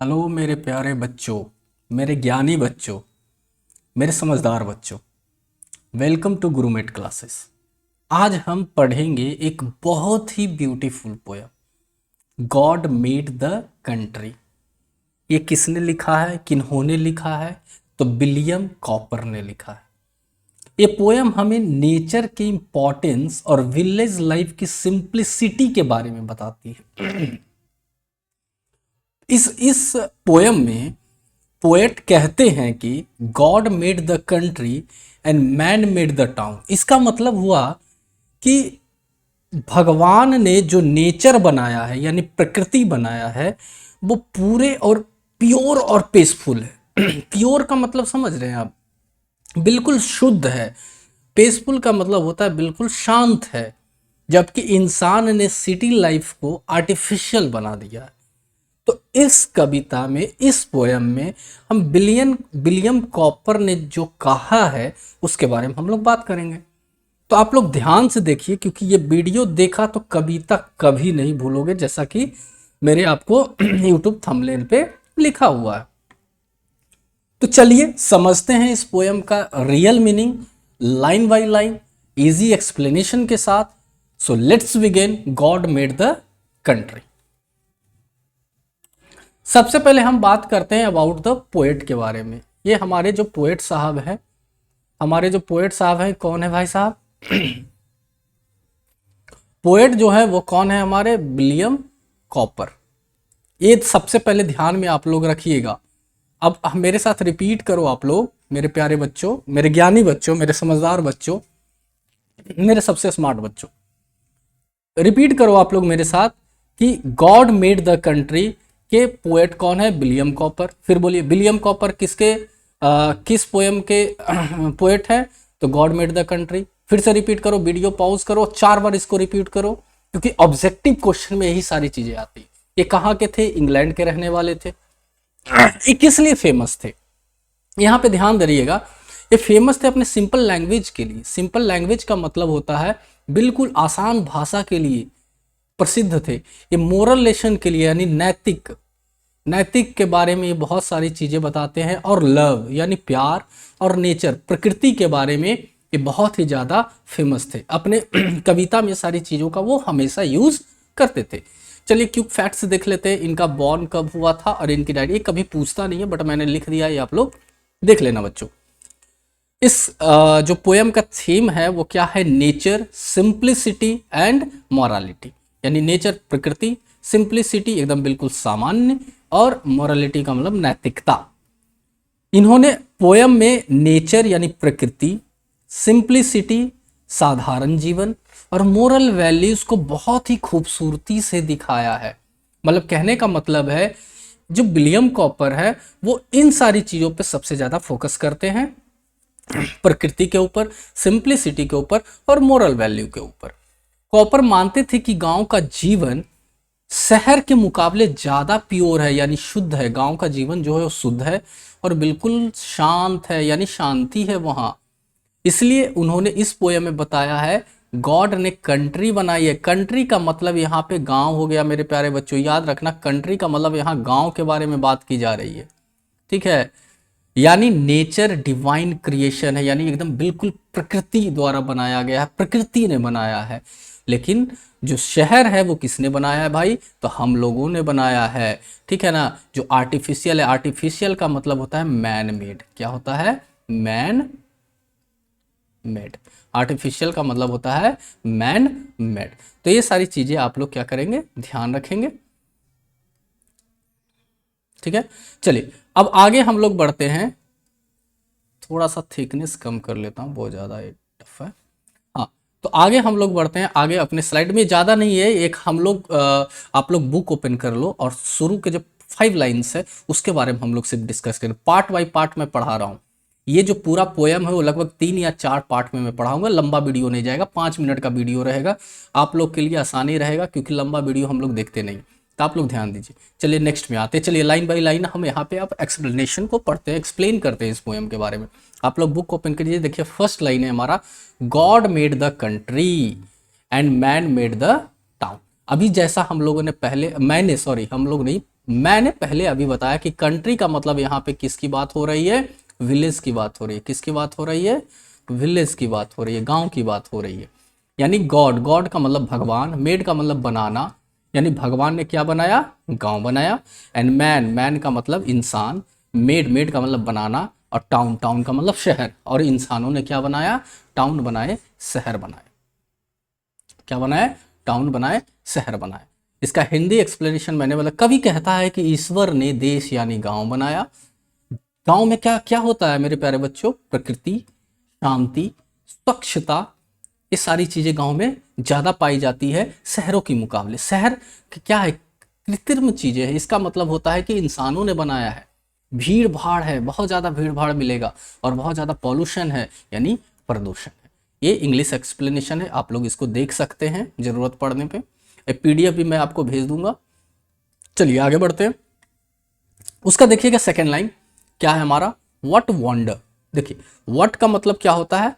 Hello मेरे प्यारे बच्चों, मेरे ज्ञानी बच्चों, मेरे समझदार बच्चों। Welcome to Gurumate classes. आज हम पढ़ेंगे एक बहुत ही beautiful poem, god made the country. ये किसने लिखा है, किन्होंने लिखा है? तो विलियम कॉपर ने लिखा है। ये पोयम हमें नेचर की इम्पोर्टेंस और विलेज लाइफ की सिंप्लिसिटी के बारे में बताती है। इस पोयम में पोएट कहते हैं कि God made the country and man made the town. इसका मतलब हुआ कि भगवान ने जो नेचर बनाया है यानी प्रकृति बनाया है वो पूरे और प्योर और पीसफुल है। प्योर का मतलब समझ रहे हैं आप, बिल्कुल शुद्ध है। पीसफुल का मतलब होता है बिल्कुल शांत है। जबकि इंसान ने सिटी लाइफ को आर्टिफिशियल बना दिया है। तो इस कविता में, इस पोयम में हम विलियम कॉपर ने जो कहा है उसके बारे में हम लोग बात करेंगे। तो आप लोग ध्यान से देखिए, क्योंकि ये वीडियो देखा तो कविता कभी नहीं भूलोगे, जैसा कि मेरे आपको यूट्यूब थंबनेल पे लिखा हुआ है। तो चलिए समझते हैं इस पोयम का real meaning line by line, easy explanation के साथ। So let's begin. God made the country. सबसे पहले हम बात करते हैं अबाउट द पोएट के बारे में। ये हमारे जो पोएट साहब हैं, कौन है भाई साहब? पोएट जो है वो कौन है? हमारे विलियम कॉपर। ये सबसे पहले ध्यान में आप लोग रखिएगा। अब मेरे साथ रिपीट करो आप लोग, मेरे प्यारे बच्चों, मेरे ज्ञानी बच्चों, मेरे समझदार बच्चों, मेरे सबसे स्मार्ट बच्चों। रिपीट करो आप लोग मेरे साथ कि गॉड मेड द कंट्री के पोएट कौन है? William copper. फिर बोलिए, विलियम कॉपर किस पोएम के पोएट है? तो गॉड मेड द कंट्री। फिर से रिपीट करो, वीडियो पॉज करो, 4 बार इसको रिपीट करो, क्योंकि ऑब्जेक्टिव क्वेश्चन में यही सारी चीजें आती। ये कहाँ के थे? इंग्लैंड के रहने वाले थे। ये किस लिए फेमस थे? यहाँ पे ध्यान दीजिएगा। ये फेमस थे अपने सिंपल लैंग्वेज के लिए। सिंपल लैंग्वेज का मतलब होता है बिल्कुल आसान भाषा के लिए प्रसिद्ध थे। ये मोरल लेसन के लिए यानी नैतिक के बारे में ये बहुत सारी चीजें बताते हैं। और लव यानी प्यार और नेचर प्रकृति के बारे में ये बहुत ही ज्यादा फेमस थे। अपने कविता में सारी चीजों का वो हमेशा यूज करते थे। चलिए क्यूक फैक्ट्स देख लेते हैं। इनका बॉर्न कब हुआ था और इनकी डायरी। ये कभी पूछता नहीं है बट मैंने लिख दिया, ये आप लोग देख लेना बच्चों। इस जो पोयम का थीम है वो क्या है? Nature, simplicity and morality. यानी नेचर प्रकृति, सिंप्लिसिटी एकदम बिल्कुल सामान्य, और मॉरालिटी का मतलब नैतिकता। इन्होंने पोयम में नेचर यानी प्रकृति, सिंप्लिसिटी साधारण जीवन, और मोरल वैल्यूज को बहुत ही खूबसूरती से दिखाया है। मतलब कहने का मतलब है जो विलियम कॉपर है वो इन सारी चीजों पे सबसे ज्यादा फोकस करते हैं, प्रकृति के ऊपर, सिंप्लिसिटी के ऊपर और मोरल वैल्यू के ऊपर। कॉपर मानते थे कि गांव का जीवन शहर के मुकाबले ज्यादा प्योर है यानी शुद्ध है। गांव का जीवन जो है वो शुद्ध है और बिल्कुल शांत है यानी शांति है वहां। इसलिए उन्होंने इस पोयम में बताया है गॉड ने कंट्री बनाई है। कंट्री का मतलब यहाँ पे गांव हो गया मेरे प्यारे बच्चों। याद रखना, कंट्री का मतलब यहाँ गांव के बारे में बात की जा रही है, ठीक है। यानी नेचर डिवाइन क्रिएशन है, यानी एकदम बिल्कुल प्रकृति द्वारा बनाया गया है, प्रकृति ने बनाया है। लेकिन जो शहर है वो किसने बनाया है भाई? तो हम लोगों ने बनाया है, ठीक है ना। जो आर्टिफिशियल है, आर्टिफिशियल का मतलब होता है मैन मेड। क्या होता है? Man made. आर्टिफिशियल का मतलब होता है मैन मेड। तो ये सारी चीजें आप लोग क्या करेंगे? ध्यान रखेंगे, ठीक है। चलिए अब आगे हम लोग बढ़ते हैं। थोड़ा सा थिकनेस कम कर लेता हूँ, बहुत ज़्यादा टफ है। हाँ, तो आगे हम लोग बढ़ते हैं। आगे अपने स्लाइड में ज़्यादा नहीं है, एक हम लोग आप लोग बुक ओपन कर लो और शुरू के जो 5 लाइन्स है उसके बारे में हम लोग सिर्फ डिस्कस करें। पार्ट बाय पार्ट मैं पढ़ा रहा हूँ। ये जो पूरा पोयम है वो लगभग 3 या 4 पार्ट में मैं पढ़ाऊंगा। लंबा वीडियो नहीं जाएगा, 5 मिनट का वीडियो रहेगा। आप लोग के लिए आसानी रहेगा क्योंकि लंबा वीडियो हम लोग देखते नहीं। तो आप लोग ध्यान दीजिए। चलिए नेक्स्ट में आते हैं। चलिए लाइन बाय लाइन हम यहाँ पे आप एक्सप्लेनेशन को पढ़ते हैं, एक्सप्लेन करते हैं इस पोयम के बारे में। आप लोग बुक ओपन करिए। देखिए फर्स्ट लाइन है हमारा, God made the country and man made the town. अभी जैसा हम लोगों ने पहले, हम लोग नहीं, मैंने पहले अभी बताया कि कंट्री का मतलब यहाँ पे किसकी बात हो रही है, विलेज की बात हो रही है। किसकी बात हो रही है, विलेज की बात हो रही है, गांव की बात हो रही है। यानी गॉड, गॉड का मतलब भगवान, मेड का मतलब बनाना, यानी भगवान ने क्या बनाया, गांव बनाया। एंड मैन, मैन का मतलब इंसान, मेड, मेड का मतलब बनाना, और टाउन, टाउन का मतलब शहर। और इंसानों ने क्या बनाया, टाउन बनाए, शहर बनाए। क्या बनाए, टाउन बनाए, शहर बनाए। इसका हिंदी एक्सप्लेनेशन मैंने बोला, कवि कहता है कि ईश्वर ने देश यानी गांव बनाया। गांव में क्या क्या होता है मेरे प्यारे बच्चों, प्रकृति, शांति, स्वच्छता, ये सारी चीजें गांव में ज्यादा पाई जाती है शहरों के मुकाबले। शहर क्या है, कृत्रिम चीजें है। इसका मतलब होता है कि इंसानों ने बनाया है, भीड़ भाड़ है, बहुत ज्यादा भीड़ भाड़ मिलेगा, और बहुत ज्यादा पॉल्यूशन है, यानी प्रदूषण है। ये इंग्लिश एक्सप्लेनेशन है, आप लोग इसको देख सकते हैं जरूरत पड़ने पे। एक पीडीएफ भी मैं आपको भेज दूंगा। चलिए आगे बढ़ते हैं। उसका देखिएगा सेकेंड लाइन क्या है हमारा, व्हाट वंडर। देखिए व्हाट का मतलब क्या होता है,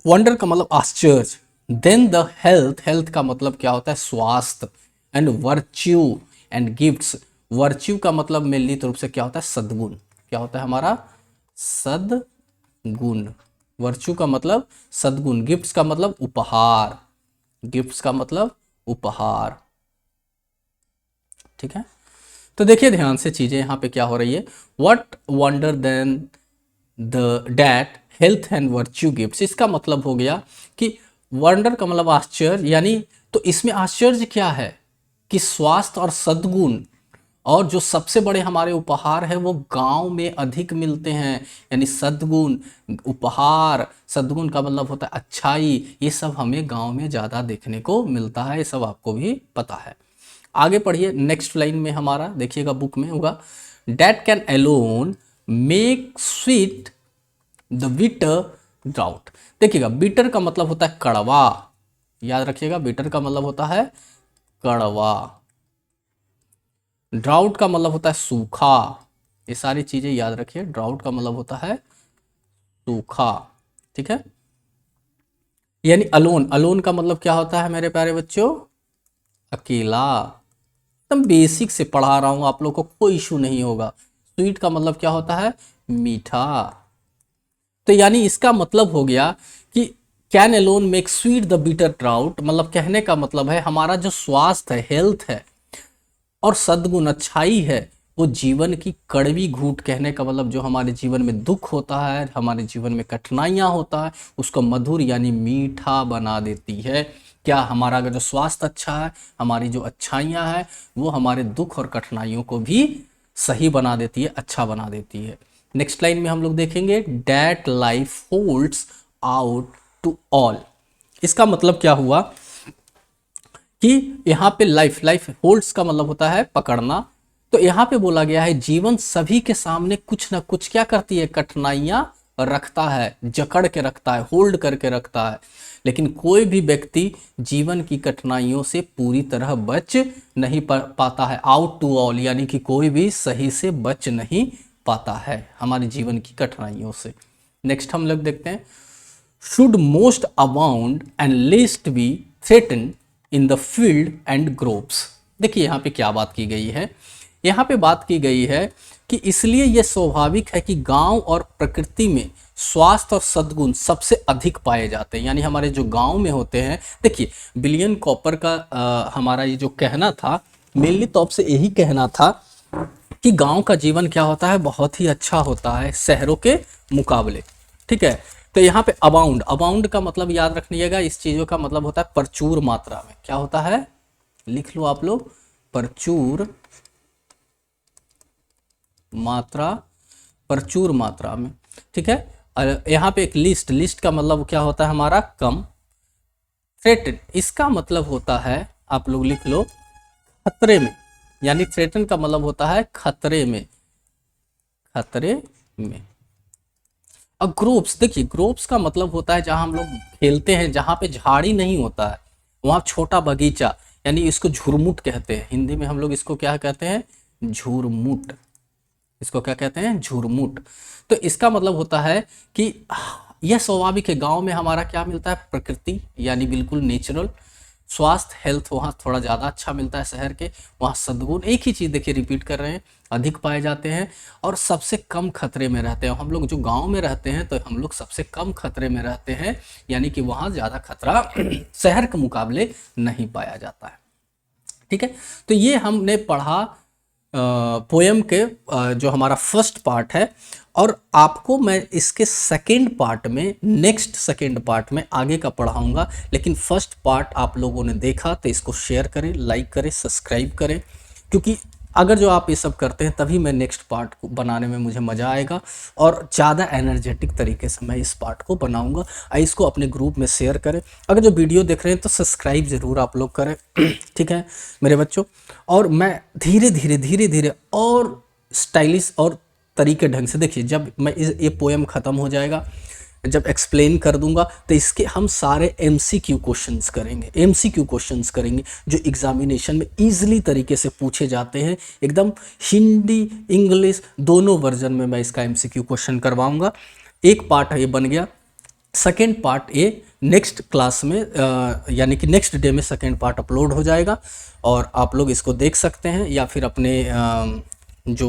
वंडर का मतलब आश्चर्य। देन द हेल्थ, हेल्थ का मतलब क्या होता है, स्वास्थ्य। And virtue and gifts, virtue का मतलब मेनली रूप से क्या होता है, सद्गुण। क्या होता है हमारा, सद्गुण। वर्च्यू का मतलब सद्गुण, गिफ्ट्स का मतलब उपहार, गिफ्ट्स का मतलब उपहार। ठीक है, तो देखिए ध्यान से चीजें यहाँ पे क्या हो रही है। What wonder then the that health and virtue gifts, इसका मतलब हो गया कि वंडर का मतलब आश्चर्य, यानी तो इसमें आश्चर्य क्या है कि स्वास्थ्य और सद्गुण, और जो सबसे बड़े हमारे उपहार है वो गांव में अधिक मिलते हैं। यानी सद्गुण, उपहार, सद्गुण का मतलब होता है अच्छाई, ये सब हमें गांव में ज़्यादा देखने को मिलता है, ये सब आपको भी पता है। आगे पढ़िए, नेक्स्ट लाइन में हमारा देखिएगा बुक में होगा, that can alone make sweet the bitter drought. देखिएगा बिटर का मतलब होता है कड़वा, याद रखिएगा बिटर का मतलब होता है कड़वा। ड्राउट का मतलब होता है सूखा, ये सारी चीजें याद रखिए। ड्राउट का मतलब होता है सूखा, ठीक है। यानी अलोन, अलोन का मतलब क्या होता है मेरे प्यारे बच्चों, अकेला। एकदम बेसिक से पढ़ा रहा हूं आप लोग को, कोई इशू नहीं होगा। स्वीट का मतलब क्या होता है, मीठा। तो यानी इसका मतलब हो गया कि can alone make sweet the bitter drought, मतलब कहने का मतलब है हमारा जो स्वास्थ्य है, हेल्थ है, और सद्गुण अच्छाई है, वो जीवन की कड़वी घूंट, कहने का मतलब जो हमारे जीवन में दुख होता है, हमारे जीवन में कठिनाइयां होता है, उसको मधुर यानी मीठा बना देती है। क्या हमारा अगर जो स्वास्थ्य अच्छा है, हमारी जो अच्छाइयां हैं, वो हमारे दुख और कठिनाइयों को भी सही बना देती है, अच्छा बना देती है। नेक्स्ट लाइन में हम लोग देखेंगे, that life holds out to all. इसका मतलब क्या हुआ कि यहाँ पे लाइफ, लाइफ होल्ड्स का मतलब होता है पकड़ना। तो यहाँ पे बोला गया है जीवन सभी के सामने कुछ ना कुछ क्या करती है, कठिनाइयां रखता है, जकड़ के रखता है, होल्ड करके रखता है। लेकिन कोई भी व्यक्ति जीवन की कठिनाइयों से पूरी तरह बच नहीं पाता है, आउट टू ऑल, यानी कि कोई भी सही से बच नहीं पाता है हमारे जीवन की कठिनाइयों से। नेक्स्ट हम लोग देखते हैं, should most abound and least be threatened in the field and groves। देखिए यहाँ पे क्या बात की गई है, यहाँ पे बात की गई है कि इसलिए यह स्वाभाविक है कि गांव और प्रकृति में स्वास्थ्य और सद्गुण सबसे अधिक पाए जाते हैं। यानी हमारे जो गांव में होते हैं, देखिए विलियम कॉपर का हमारा ये जो कहना था, मेनली तो आपसे यही कहना था कि गांव का जीवन क्या होता है, बहुत ही अच्छा होता है शहरों के मुकाबले। ठीक है, तो यहाँ पे अबाउंड, अबाउंड का मतलब याद रखिएगा, इस चीजों का मतलब होता है प्रचुर मात्रा में। क्या होता है, लिख लो आप लोग, प्रचुर मात्रा, प्रचुर मात्रा में। ठीक है, यहाँ पे एक लिस्ट, लिस्ट का मतलब क्या होता है हमारा कम। थ्रेटन, इसका मतलब होता है, आप लोग लिख लो, खतरे में। यानी थ्रेटन का मतलब होता है खतरे में, खतरे में। अब ग्रोव्स, देखिए ग्रोव्स का मतलब होता है जहां हम लोग खेलते हैं, जहां पे झाड़ी नहीं होता है, वहां छोटा बगीचा, यानी इसको झुरमुट कहते हैं। हिंदी में हम लोग इसको क्या कहते हैं, झुरमुट। इसको क्या कहते हैं, झुरमुट। तो इसका मतलब होता है कि यह स्वाभाविक है, गांव में हमारा क्या मिलता है, प्रकृति, यानी बिल्कुल नेचुरल। स्वास्थ्य हेल्थ वहाँ थोड़ा ज़्यादा अच्छा मिलता है शहर के। वहाँ सद्गुण एक ही चीज़ देखिए रिपीट कर रहे हैं, अधिक पाए जाते हैं और सबसे कम खतरे में रहते हैं। हम लोग जो गांव में रहते हैं तो हम लोग सबसे कम खतरे में रहते हैं, यानी कि वहाँ ज़्यादा खतरा शहर के मुकाबले नहीं पाया जाता है। ठीक है, तो ये हमने पढ़ा पोएम के जो हमारा फर्स्ट पार्ट है। और आपको मैं इसके सेकेंड पार्ट में, नेक्स्ट सेकेंड पार्ट में आगे का पढ़ाऊंगा। लेकिन फर्स्ट पार्ट आप लोगों ने देखा तो इसको शेयर करें, लाइक करें, सब्सक्राइब करें, क्योंकि अगर जो आप ये सब करते हैं तभी मैं नेक्स्ट पार्ट को बनाने में मुझे मज़ा आएगा और ज़्यादा एनर्जेटिक तरीके से मैं इस पार्ट को बनाऊंगा। इसको अपने ग्रुप में शेयर करें। अगर जो वीडियो देख रहे हैं तो सब्सक्राइब ज़रूर आप लोग करें। ठीक है मेरे बच्चों, और मैं धीरे धीरे धीरे धीरे और स्टाइलिश और तरीके ढंग से, देखिए जब मैं ये पोएम ख़त्म हो जाएगा, जब एक्सप्लेन कर दूंगा तो इसके हम सारे MCQ क्वेश्चंस करेंगे। MCQ क्वेश्चंस करेंगे जो एग्जामिनेशन में ईजिली तरीके से पूछे जाते हैं, एकदम हिंदी इंग्लिश दोनों वर्जन में मैं इसका MCQ क्वेश्चन करवाऊंगा। एक पार्ट ये बन गया। सेकेंड पार्ट ये नेक्स्ट क्लास में यानी कि नेक्स्ट डे में सेकेंड पार्ट अपलोड हो जाएगा और आप लोग इसको देख सकते हैं, या फिर अपने जो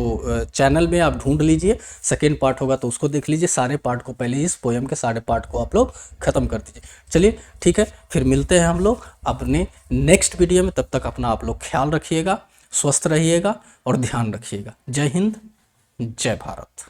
चैनल में आप ढूंढ लीजिए, सेकेंड पार्ट होगा तो उसको देख लीजिए। सारे पार्ट को पहले इस पोएम के सारे पार्ट को आप लोग ख़त्म कर दीजिए। चलिए ठीक है, फिर मिलते हैं हम लोग अपने नेक्स्ट वीडियो में। तब तक अपना आप लोग ख्याल रखिएगा, स्वस्थ रहिएगा और ध्यान रखिएगा। जय हिंद, जय भारत।